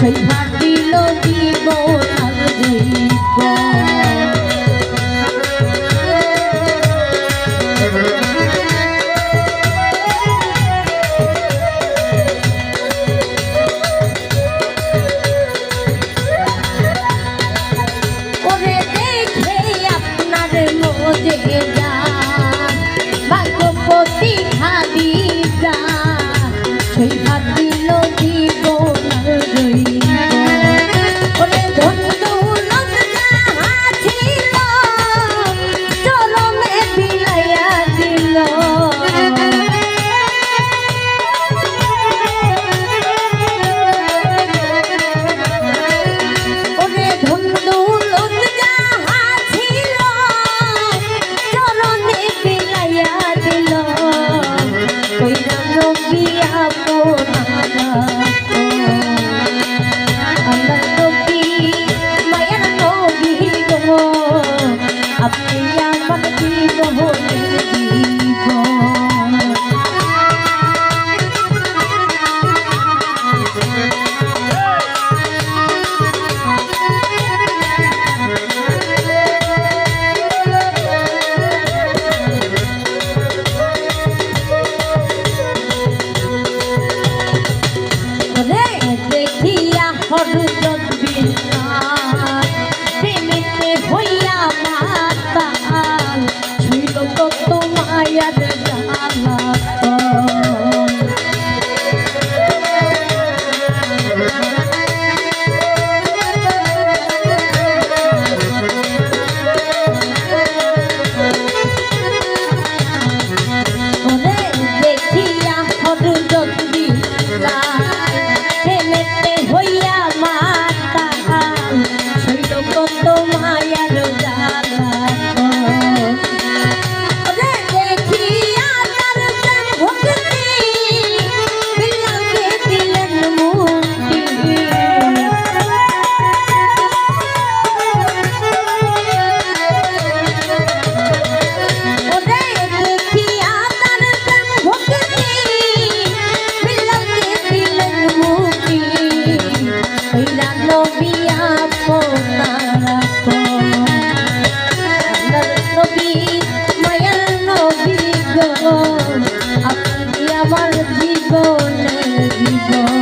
সেই ভাটিল জীবন আর ওরে দেখে আপনার মজে যা ভাগ্যপতি খালি যা সেই ভাটিল জীবন আর ওরে বন্ধু লজ্জা ছিল চরমে বিলাইয়া দিল ওরে বন্ধু লজ্জা ছিল চরমে বিলাইয়া দিল ওই নবী আপনারা আপনি আমার জীবনের জীবন দেখিয়া হরদত বিনাশ প্রেমেতে হইয়া মাতাল ছুইল কত মায়ার দেখিয়া হরদত বিনাশ প্রেমেতে হইয়া মাতাল ছুইল কত মায়ার আপনি আমার জীবনের জীবন